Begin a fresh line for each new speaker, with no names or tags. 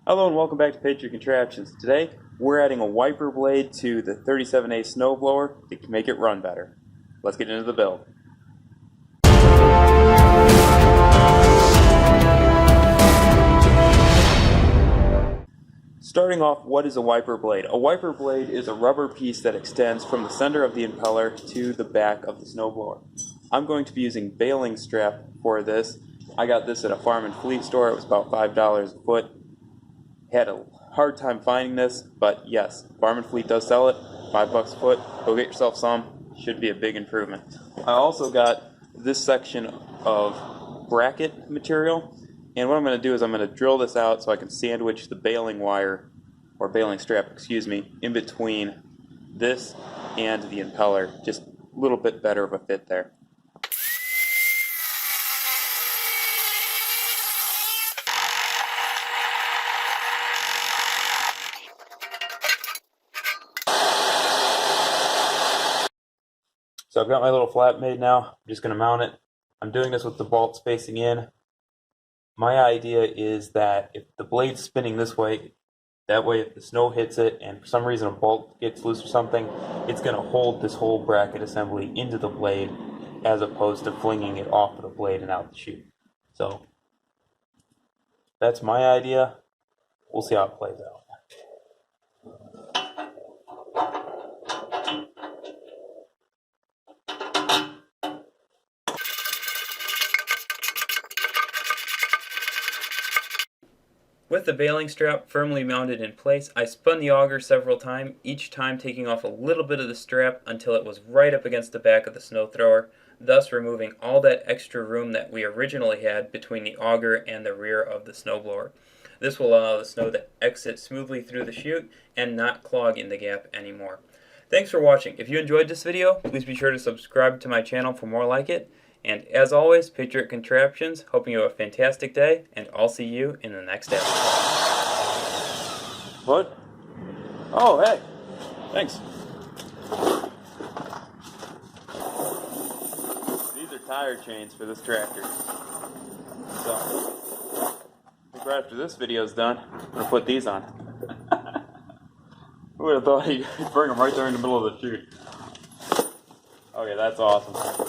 Hello and welcome back to Patriot Contraptions. Today we're adding a wiper blade to the 37A snowblower to make it run better. Let's get into the build. Starting off, what is a wiper blade? A wiper blade is a rubber piece that extends from the center of the impeller to the back of the snowblower. I'm going to be using baling strap for this. I got this at a farm and fleet store. It was about $5 a foot. Had a hard time finding this, but yes, Farm and Fleet does sell it, $5 a foot. Go get yourself some. Should be a big improvement. I also got this section of bracket material, and what I'm going to do is I'm going to drill this out so I can sandwich the baling wire, or baling strap, excuse me, in between this and the impeller. Just a little bit better of a fit there. So I've got my little flap made now. I'm just going to mount it. I'm doing this with the bolts facing in. My idea is that if the blade's spinning this way, that way if the snow hits it and for some reason a bolt gets loose or something, it's going to hold this whole bracket assembly into the blade as opposed to flinging it off of the blade and out the chute. So that's my idea. We'll see how it plays out. With the baling strap firmly mounted in place, I spun the auger several times, each time taking off a little bit of the strap until it was right up against the back of the snow thrower, thus removing all that extra room that we originally had between the auger and the rear of the snowblower. This will allow the snow to exit smoothly through the chute and not clog in the gap anymore. Thanks for watching. If you enjoyed this video, please be sure to subscribe to my channel for more like it. And as always, Patriot Contraptions, hoping you have a fantastic day, and I'll see you in the next episode. What? Oh, hey. Thanks. These are tire chains for this tractor. So, I think right after this video's done, I'm going to put these on. Who would have thought he'd bring them right there in the middle of the chute? Okay, that's awesome.